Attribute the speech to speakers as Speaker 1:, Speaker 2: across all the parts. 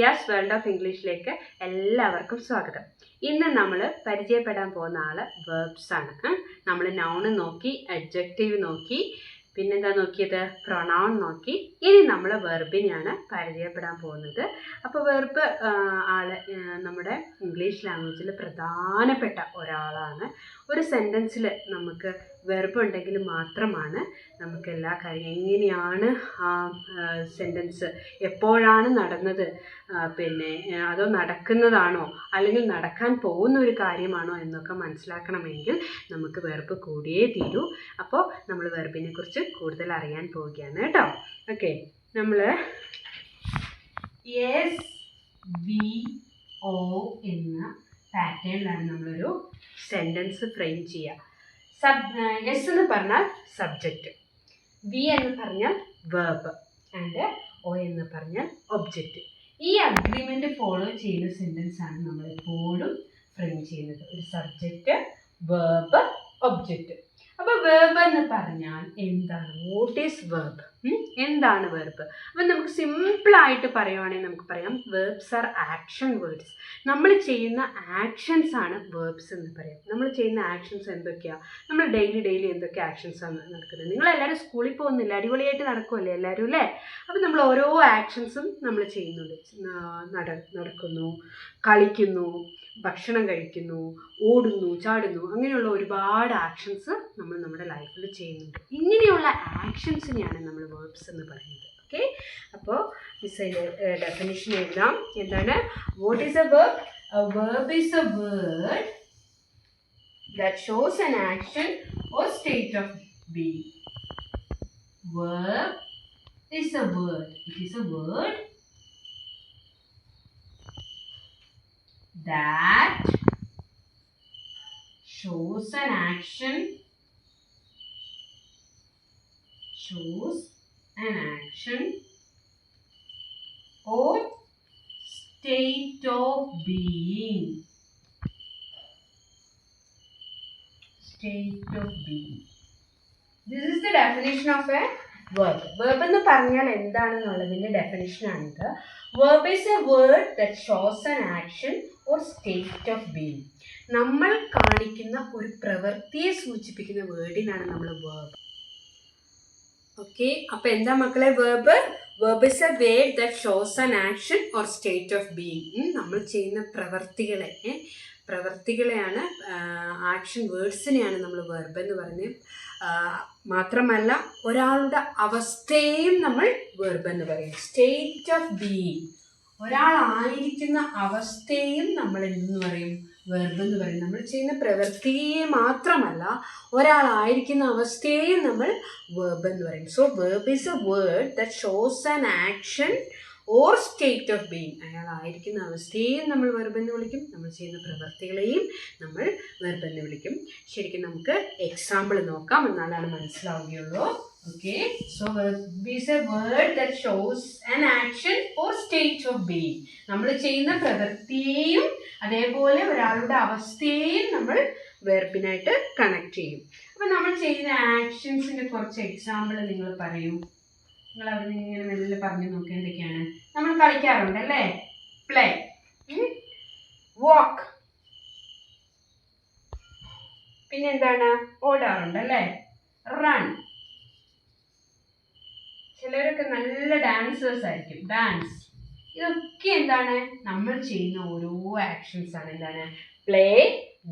Speaker 1: യാസ് world of ഇംഗ്ലീഷിലേക്ക് എല്ലാവർക്കും സ്വാഗതം. ഇന്ന് നമ്മൾ പരിചയപ്പെടാൻ പോകുന്ന വേർബ്സ് ആണ്. നമ്മൾ നൗൺ നോക്കി, അഡ്ജക്റ്റീവ് നോക്കി, പിന്നെന്താ നോക്കിയത്, പ്രൊനൗൺ നോക്കി. ഇനി നമ്മൾ വെർബിനെയാണ് പരിചയപ്പെടാൻ പോകുന്നത്. അപ്പോൾ വെർബ് നമ്മുടെ ഇംഗ്ലീഷ് ലാംഗ്വേജിൽ പ്രധാനപ്പെട്ട ഒരാളാണ്. ഒരു സെൻറ്റൻസിൽ നമുക്ക് വെർബ് ഉണ്ടെങ്കിൽ മാത്രമാണ് നമുക്ക് എല്ലാ കാര്യം എങ്ങനെയാണ് ആ സെൻറ്റൻസ് എപ്പോഴാണ് നടന്നത്, പിന്നെ അതോ നടക്കുന്നതാണോ അല്ലെങ്കിൽ നടക്കാൻ പോകുന്ന ഒരു കാര്യമാണോ എന്നൊക്കെ മനസ്സിലാക്കണമെങ്കിൽ നമുക്ക് വെർബ് കൂടിയേ തീരൂ. അപ്പോൾ നമ്മൾ വെർബിനെ കുറിച്ച് കൂടുതൽ അറിയാൻ പോവുകയാണ് കേട്ടോ. ഓക്കെ, നമ്മൾ SVO എന്ന പാറ്റേണിലാണ് നമ്മളൊരു സെൻറ്റൻസ് ഫ്രെയിം ചെയ്യുക. എസ് എന്ന് പറഞ്ഞാൽ സബ്ജക്റ്റ്, വി എന്ന് പറഞ്ഞാൽ വെർബ് ആൻഡ് ഒ എന്ന് പറഞ്ഞാൽ ഒബ്ജക്റ്റ്. ഈ അഗ്രിമെൻ്റ് ഫോളോ ചെയ്യുന്ന സെൻറ്റൻസ് ആണ് നമ്മളെപ്പോഴും ഫ്രെയിം ചെയ്യുന്നത്. ഒരു സബ്ജക്റ്റ്, വെർബ്, ഒബ്ജക്റ്റ്. അപ്പോൾ വെർബ് എന്ന് പറഞ്ഞാൽ എന്താണ്? What is verb? എന്താണ് വെർബ്? അപ്പം നമുക്ക് സിമ്പിളായിട്ട് പറയുവാണെങ്കിൽ നമുക്ക് പറയാം, വെർബ്സ് ആർ ആക്ഷൻ വേർഡ്സ്. നമ്മൾ ചെയ്യുന്ന ആക്ഷൻസ് ആണ് വേർബ്സ് എന്ന് പറയാം. നമ്മൾ ചെയ്യുന്ന ആക്ഷൻസ് എന്തൊക്കെയാണ്? നമ്മൾ ഡെയിലി എന്തൊക്കെ ആക്ഷൻസാണ് നടക്കുന്നത്? നിങ്ങളെല്ലാവരും സ്കൂളിൽ പോകുന്നില്ല, അടിപൊളിയായിട്ട് നടക്കുമല്ലേ എല്ലാവരും അല്ലേ? അപ്പം നമ്മൾ ഓരോ ആക്ഷൻസും നമ്മൾ ചെയ്യുന്നുണ്ട്. നടക്കുന്നു, കളിക്കുന്നു, ഭക്ഷണം കഴിക്കുന്നു, ഓടുന്നു, ചാടുന്നു, അങ്ങനെയുള്ള ഒരുപാട് ആക്ഷൻസ് നമ്മൾ നമ്മുടെ ലൈഫിൽ ചെയ്യുന്നുണ്ട്. ഇങ്ങനെയുള്ള ആക്ഷൻസിനെയാണ് നമ്മൾ വേർബ്സ് എന്ന് പറയുന്നത്. ഓക്കെ, അപ്പോൾ ഡെഫിനിഷൻ എഴുതാം. എന്താണ്? What is A verb? A verb is a word that shows an action or state of being. Verb is a word. It is a word that shows an action or state of being. This is the definition of a verb. Verb എന്ന് പറഞ്ഞാൽ എന്താണെന്നുള്ളതിൻ്റെ ഡെഫിനിഷനാണിത്. Verb is a word that shows an action or state of being. നമ്മൾ കാണിക്കുന്ന ഒരു പ്രവൃത്തിയെ സൂചിപ്പിക്കുന്ന വേർഡിനാണ് നമ്മൾ verb. Okay, അപ്പോൾ എന്താ മക്കളെ verb? Verb is A word that shows an action or state of being. നമ്മൾ ചെയ്യുന്ന പ്രവൃത്തികളെയാണ്, ആക്ഷൻ വേർഡ്സിനെയാണ് നമ്മൾ വെർബ് എന്ന് പറഞ്ഞ്. മാത്രമല്ല ഒരാളുടെ അവസ്ഥയെയും നമ്മൾ വെർബ് എന്ന് പറയും. സ്റ്റേറ്റ് ഓഫ് ബീയിങ്, ഒരാളായിരിക്കുന്ന അവസ്ഥയും നമ്മൾ എന്തെന്ന് പറയും? വെർബ് എന്ന് പറയും. നമ്മൾ ചെയ്യുന്ന പ്രവൃത്തിയെ മാത്രമല്ല ഒരാളായിരിക്കുന്ന അവസ്ഥയെയും നമ്മൾ വെർബ് എന്ന് പറയും. So verb is a word that shows an action or state of being. അയാളായിരിക്കുന്ന അവസ്ഥയെയും നമ്മൾ വെർബ് എന്ന് വിളിക്കും, നമ്മൾ ചെയ്യുന്ന പ്രവൃത്തികളെയും നമ്മൾ വെർബ് എന്ന് വിളിക്കും. ശരിക്കും നമുക്ക് എക്സാമ്പിൾ നോക്കാം, എന്നാലാണ് മനസ്സിലാവുകയുള്ളൂ. Okay, so verb is a word that shows an action or state of being. നമ്മൾ ചെയ്യുന്ന പ്രവൃത്തിയെയും അതേപോലെ ഒരാളുടെ അവസ്ഥയെയും നമ്മൾ വെർബിനായിട്ട് കണക്ട് ചെയ്യും. അപ്പം നമ്മൾ ചെയ്യുന്ന ആക്ഷൻസിൻ്റെ കുറച്ച് എക്സാമ്പിൾ നിങ്ങൾ പറയൂ. നിങ്ങൾ അവിടെ നിന്ന് ഇങ്ങനെ മെല്ലെ പറഞ്ഞു നോക്കുക എന്തൊക്കെയാണ്. നമ്മൾ കളിക്കാറുണ്ട് അല്ലേ? പ്ലേ, വാക്ക്, പിന്നെന്താണ്? ഓടാറുണ്ട് അല്ലേ? റൺ. ചിലരൊക്കെ നല്ല ഡാൻസേഴ്സ് ആയിരിക്കും, ഡാൻസ്. ഇതൊക്കെ എന്താണ്? നമ്മൾ ചെയ്യുന്ന ഓരോ ആക്ഷൻസ് ആണ്. എന്താണ്? പ്ലേ,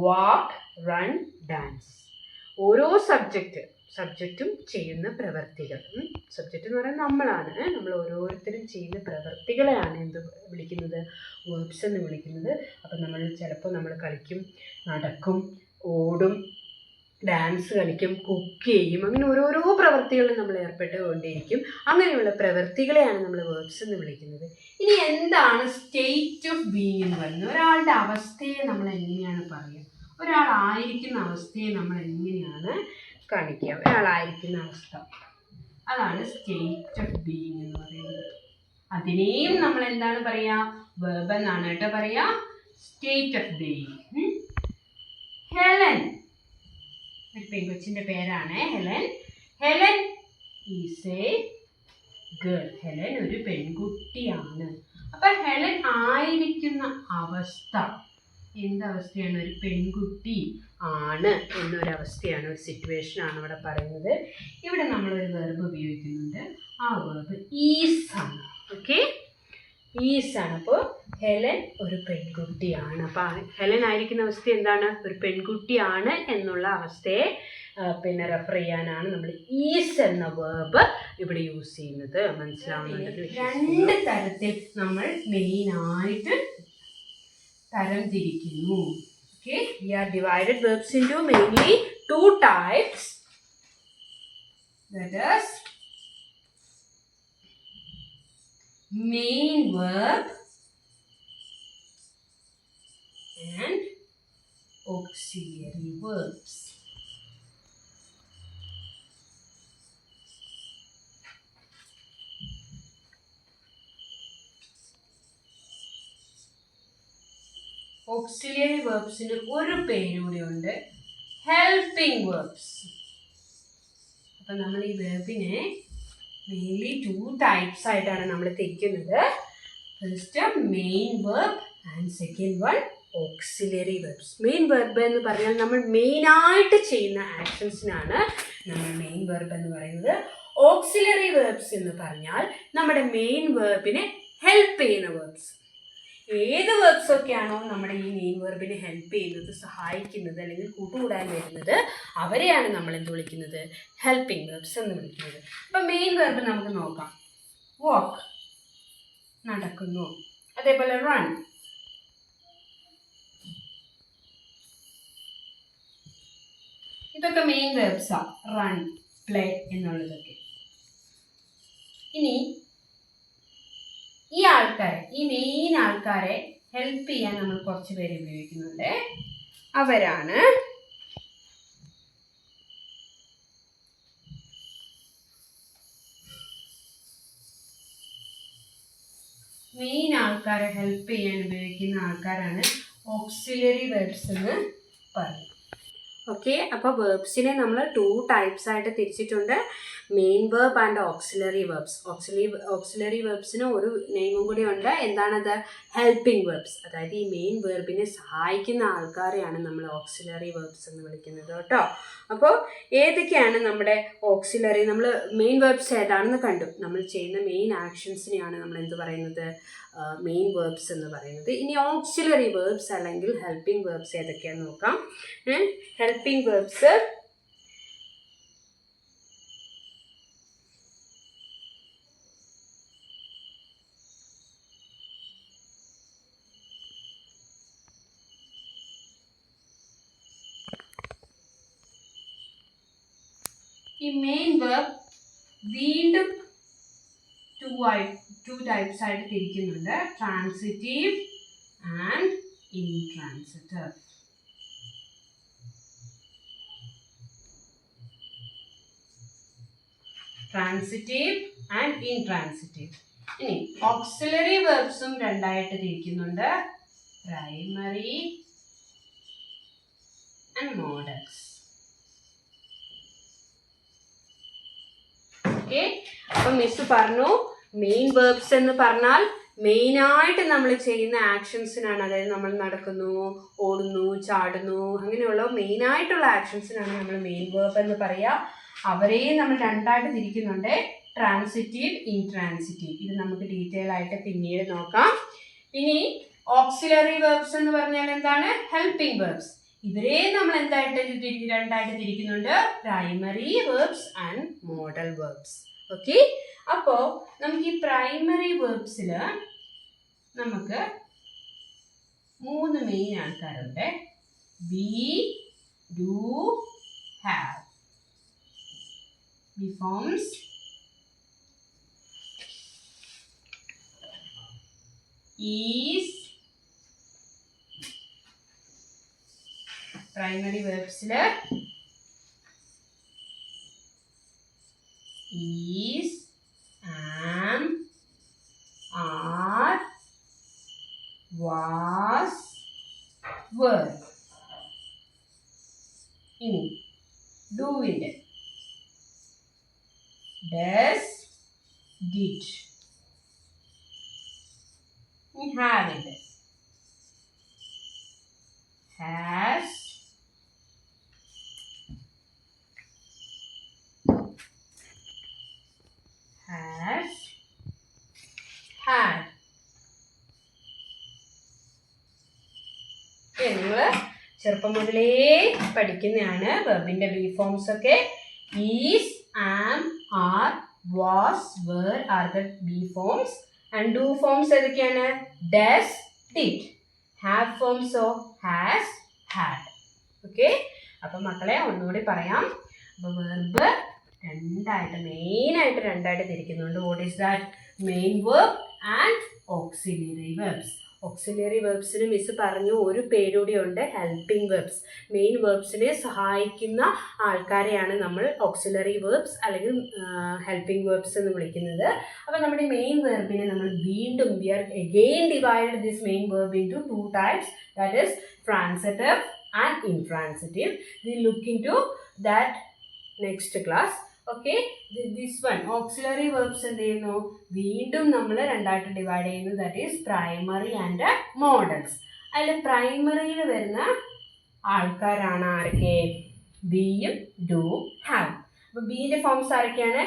Speaker 1: വാക്ക്, റൺ, ഡാൻസ്. ഓരോ സബ്ജക്റ്റും ചെയ്യുന്ന പ്രവൃത്തികൾ. സബ്ജക്റ്റ് എന്ന് പറയുന്നത് നമ്മളാണ്. നമ്മൾ ഓരോരുത്തരും ചെയ്യുന്ന പ്രവൃത്തികളെയാണ് എന്ത് വിളിക്കുന്നത്? വേർബ്സ് എന്ന് വിളിക്കുന്നത്. അപ്പം നമ്മൾ കളിക്കും, നടക്കും, ഓടും, ഡാൻസ് കളിക്കും, കുക്ക് ചെയ്യും, അങ്ങനെ ഓരോരോ പ്രവൃത്തികളിൽ നമ്മൾ ഏർപ്പെട്ടുകൊണ്ടേയിരിക്കും. അങ്ങനെയുള്ള പ്രവൃത്തികളെയാണ് നമ്മൾ വേർബ്സ് എന്ന് വിളിക്കുന്നത്. ഇനി എന്താണ് സ്റ്റേറ്റ് ഓഫ് ബീയിങ് എന്ന് പറയുന്നത്? ഒരാളുടെ അവസ്ഥയെ നമ്മൾ എങ്ങനെയാണ് പറയുക? ഒരാളായിരിക്കുന്ന അവസ്ഥയെ നമ്മൾ എങ്ങനെയാണ് കാണിക്കുക? ഒരാളായിരിക്കുന്ന അവസ്ഥ, അതാണ് സ്റ്റേറ്റ് ഓഫ് ബീയിങ് എന്ന് പറയുന്നത്. അതിനെയും നമ്മൾ എന്താണ് പറയുക? വെർബ് എന്നാണ് കേട്ടോ പറയുക, സ്റ്റേറ്റ് ഓഫ് ബീയിങ്. ഹെലൻ, ഒരു പെൺകൊച്ചിൻ്റെ പേരാണ് Helen. Helen is A girl. Helen ഒരു പെൺകുട്ടിയാണ്. അപ്പം ഹെലൻ ആയിരിക്കുന്ന അവസ്ഥ എന്തവസ്ഥയാണ്? ഒരു പെൺകുട്ടി ആണ് എന്നൊരവസ്ഥയാണ്, ഒരു സിറ്റുവേഷൻ ആണ് ഇവിടെ പറയുന്നത്. ഇവിടെ നമ്മളൊരു വെർബ് ഉപയോഗിക്കുന്നുണ്ട്. ആ വെർബ് ഈസ് ആണ്. ഓക്കെ, ഈസ് ആണ്. അപ്പോൾ ഹെലൻ ഒരു പെൺകുട്ടിയാണ്. അപ്പോൾ ഹെലൻ ആയിരിക്കുന്ന അവസ്ഥ എന്താണ്? ഒരു പെൺകുട്ടിയാണ് എന്നുള്ള അവസ്ഥയെ പിന്നെ റെഫർ ചെയ്യാനാണ് നമ്മൾ ഈസ് എന്ന വേർബ് ഇവിടെ യൂസ് ചെയ്യുന്നത്. മനസ്സിലാവുന്നുണ്ടെങ്കിൽ 2 തരത്തിൽ നമ്മൾ മെയിനായിട്ട് തരം തിരിക്കുന്നു. Okay, we are divided verbs into mainly 2 types. That is main verb and auxiliary verbs. Auxiliary വേർബ്സിന് ഒരു പേര് കൂടിയുണ്ട്, ഹെൽപ്പിംഗ് വേർബ്സ്. അപ്പം നമ്മൾ ഈ വേർബിനെ മെയിൻലി 2 ടൈപ്സ് ആയിട്ടാണ് നമ്മൾ തിരിക്കുന്നത്. First main verb and second one auxiliary verbs. Main verb എന്ന് പറഞ്ഞാൽ നമ്മൾ മെയിനായിട്ട് ചെയ്യുന്ന ആക്ഷൻസിനാണ് നമ്മൾ മെയിൻ വെർബ് എന്ന് പറയുന്നത്. ഓക്സിലറി വെർബ്സ് എന്ന് പറഞ്ഞാൽ നമ്മുടെ മെയിൻ വെർബിനെ ഹെൽപ്പ് ചെയ്യുന്ന വേർബ്സ്. ഏത് വേർബ്സ് ഒക്കെയാണോ നമ്മുടെ ഈ മെയിൻ വെർബിനെ ഹെൽപ്പ് ചെയ്യുന്നത്, സഹായിക്കുന്നത്, അല്ലെങ്കിൽ കൂട്ടുകൂടാൻ വരുന്നത്, അവരെയാണ് നമ്മൾ എന്ത് വിളിക്കുന്നത്? ഹെൽപ്പിംഗ് വെർബ്സ് എന്ന് വിളിക്കുന്നത്. അപ്പം മെയിൻ വെർബ് നമുക്ക് നോക്കാം. വാക്ക്, നടക്കുന്നു. അതേപോലെ റൺ, ഇതൊക്കെ മെയിൻ വെർബ്സാ. റൺ, പ്ലേ എന്നുള്ളതൊക്കെ. ഇനി ഈ ആൾക്കാരെ, ഈ മെയിൻ ആൾക്കാരെ ഹെൽപ്പ് ചെയ്യാൻ നമ്മൾ കുറച്ച് പേര് ഉപയോഗിക്കുന്നുണ്ട്. അവരാണ് മെയിൻ ആൾക്കാരെ ഹെൽപ്പ് ചെയ്യാൻ ഉപയോഗിക്കുന്ന ആൾക്കാരാണ് ഓക്സിലറി വെർബ്സ് എന്ന് പറയും. ഓക്കെ, അപ്പോൾ വേർബ്സിനെ നമ്മൾ 2 ടൈപ്സ് ആയിട്ട് തിരിച്ചിട്ടുണ്ട്. Main verb and auxiliary verbs. Auxiliary വെർബ്സിന് ഒരു നെയിമും കൂടി ഉണ്ട്. എന്താണത്? Helping verbs. അതായത് ഈ മെയിൻ വെർബിനെ സഹായിക്കുന്ന ആൾക്കാരെയാണ് നമ്മൾ ഓക്സിലറി വെർബ്സ് എന്ന് വിളിക്കുന്നത് കേട്ടോ. അപ്പോൾ ഏതൊക്കെയാണ് നമ്മുടെ ഓക്സിലറി? നമ്മൾ മെയിൻ വെർബ്സ് ഏതാണെന്ന് കണ്ടു. നമ്മൾ ചെയ്യുന്ന മെയിൻ ആക്ഷൻസിനെയാണ് നമ്മൾ എന്ത് പറയുന്നത്? മെയിൻ വേർബ്സ് എന്ന് പറയുന്നത്. ഇനി ഓക്സിലറി വേർബ്സ് അല്ലെങ്കിൽ ഹെൽപ്പിംഗ് വേർബ്സ് ഏതൊക്കെയാണെന്ന് നോക്കാം. ഹെൽപ്പിംഗ് വേർബ്സ് ഈ മെയിൻ വെർബ് വീണ്ടും 2 ടൈപ്സ് ആയിട്ട് തിരിക്കുന്നുണ്ട്. Transitive and intransitive. Transitive and intransitive. ഇനി ഓക്സിലറി വെർബ്സും 2 ആയിട്ട് തിരിക്കുന്നുണ്ട്. Primary and modals. ഓക്കെ, അപ്പം മിസ് പറഞ്ഞു മെയിൻ വേർബ്സ് എന്ന് പറഞ്ഞാൽ മെയിനായിട്ട് നമ്മൾ ചെയ്യുന്ന ആക്ഷൻസിനാണ്. അതായത് നമ്മൾ നടക്കുന്നു, ഓടുന്നു, ചാടുന്നു, അങ്ങനെയുള്ള മെയിനായിട്ടുള്ള ആക്ഷൻസിനാണ് നമ്മൾ മെയിൻ വേർബ് എന്ന് പറയുക. അവരെയും നമ്മൾ 2 ആയിട്ട് തിരിക്കുന്നുണ്ട്. Transitive, intransitive. ഇത് നമുക്ക് ഡീറ്റെയിൽ ആയിട്ട് പിന്നീട് നോക്കാം. ഇനി ഓക്സിലറി വെർബ്സ് എന്ന് പറഞ്ഞാൽ എന്താണ്? Helping verbs. ഇവരെ നമ്മൾ എന്തായിട്ട് 2 ആയിട്ട് തിരിക്കുന്നുണ്ട്. Primary verbs and modal verbs. Okay, അപ്പോൾ നമുക്ക് ഈ പ്രൈമറി വെർബ്സിൽ നമുക്ക് 3 മെയിൻ ആൾക്കാരുണ്ട്. Be, do, have. Be forms is. Primary വെർബ്സിൽ is, am, are, was, were. ഇനി ഡൂവിൻ്റെ does, did. have ഉണ്ട്. Has, has, had. നിങ്ങൾ ചെറുപ്പം മുതലേ പഠിക്കുന്നതാണ് വെർബിന്റെ ബി ഫോംസ് ഒക്കെ. Is, am, are, was, were are the be forms. And do forms ഏതൊക്കെയാണ്? Does, did. ഹാവ് ഫോംസോ ഹാസ്, ഹാഡ്. ഓക്കെ, അപ്പം മക്കളെ ഒന്നുകൂടി പറയാം. അപ്പോൾ വെർബ് മെയിനായിട്ട് രണ്ടായിട്ട് തിരിക്കുന്നുണ്ട്. What is that? Main verb and auxiliary verbs. Auxiliary വെർബ്സിന് മിസ് പറഞ്ഞു ഒരു പേരൂടെ ഉണ്ട്, ഹെൽപ്പിംഗ് വെർബ്സ്. മെയിൻ വെർബ്സിനെ സഹായിക്കുന്ന ആൾക്കാരെയാണ് നമ്മൾ ഓക്സിലറി വെർബ്സ് അല്ലെങ്കിൽ ഹെൽപ്പിംഗ് വെർബ്സ് എന്ന് വിളിക്കുന്നത്. അപ്പോൾ നമ്മുടെ മെയിൻ വെർബിനെ നമ്മൾ വീണ്ടും we are again divided this main verb into 2 types, that is transitive and intransitive. We look into that next class. Okay, this one auxiliary verbs എന്ത് ചെയ്യുന്നു? വീണ്ടും നമ്മൾ രണ്ടായിട്ട് ഡിവൈഡ് ചെയ്യുന്നു, that is primary and modals. അതിൽ പ്രൈമറിയിൽ വരുന്ന ആൾക്കാരാണ് ആരൊക്കെ? ബിയും ഡു, ഹാവ്. അപ്പോൾ ബിയുടെ ഫോംസ് ആരൊക്കെയാണ്?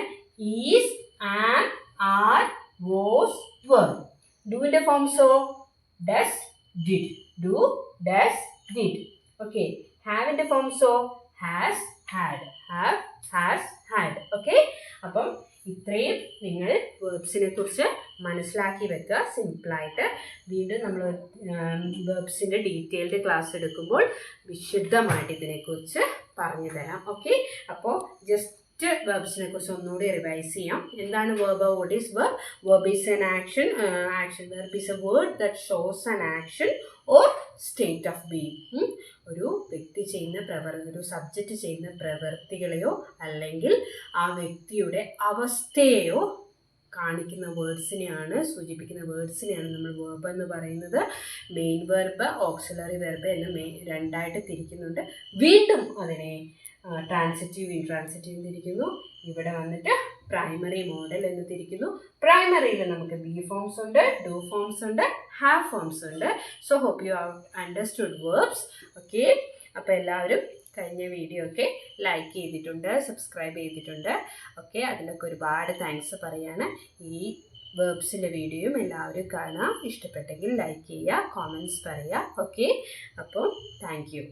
Speaker 1: Is, am, are, was, were. ഡുവിൻ്റെ ഫോംസോ? Does, did. Do, does, did. Okay, ഹാവിൻ്റെ ഫോംസോ? Has, had. Have, has, had. Okay, അപ്പം ഇത്രയും നിങ്ങൾ വേർബ്സിനെ കുറിച്ച് മനസ്സിലാക്കി വെക്കുക സിമ്പിളായിട്ട്. വീണ്ടും നമ്മൾ വേർബ്സിൻ്റെ ഡീറ്റെയിൽഡ് ക്ലാസ് എടുക്കുമ്പോൾ വിശദമായിട്ട് ഇതിനെക്കുറിച്ച് പറഞ്ഞു തരാം. ഓക്കെ, അപ്പോൾ ജസ്റ്റ് വെർബ്സിനെ കുറിച്ച് ഒന്നുകൂടി റിവൈസ് ചെയ്യാം. എന്താണ് verb? What is verb? Verb is an action. Verb is a word that shows an action or state of being. ഒരു വ്യക്തി ചെയ്യുന്ന ഒരു സബ്ജക്റ്റ് ചെയ്യുന്ന പ്രവൃത്തികളെയോ അല്ലെങ്കിൽ ആ വ്യക്തിയുടെ അവസ്ഥയെയോ കാണിക്കുന്ന വേർഡ്സിനെയാണ്, സൂചിപ്പിക്കുന്ന വേർഡ്സിനെയാണ് നമ്മൾ വെർബ് എന്ന് പറയുന്നത്. മെയിൻ വെർബ്, ഓക്സിലറി വെർബ് എന്ന് രണ്ടായിട്ട് തിരിക്കുന്നുണ്ട്. വീണ്ടും അതിനെ ട്രാൻസിറ്റീവ്, ഇൻട്രാൻസിറ്റീവ് തിരിക്കുന്നു. ഇവിടെ വന്നിട്ട് പ്രൈമറി, മോഡൽ എന്ന് തിരിക്കുന്നു. പ്രൈമറിയിൽ നമുക്ക് ബി ഫോംസ് ഉണ്ട്, ഡു ഫോംസ് ഉണ്ട്, ഹാവ് ഫോംസ് ഉണ്ട്. So hope you have understood verbs. Okay, അപ്പോൾ എല്ലാവരും കഴിഞ്ഞ വീഡിയോ ഒക്കെ ലൈക്ക് ചെയ്തിട്ടുണ്ട്, സബ്സ്ക്രൈബ് ചെയ്തിട്ടുണ്ട്. ഓക്കെ, അതിനൊക്കെ ഒരുപാട് താങ്ക്സ് പറയാണ്. ഈ വേർബ്സിൻ്റെ വീഡിയോയും എല്ലാവരും കാണാം. ഇഷ്ടപ്പെട്ടെങ്കിൽ ലൈക്ക് ചെയ്യുക, കോമെൻറ്റ്സ് പറയുക. ഓക്കെ, അപ്പോൾ താങ്ക് യു.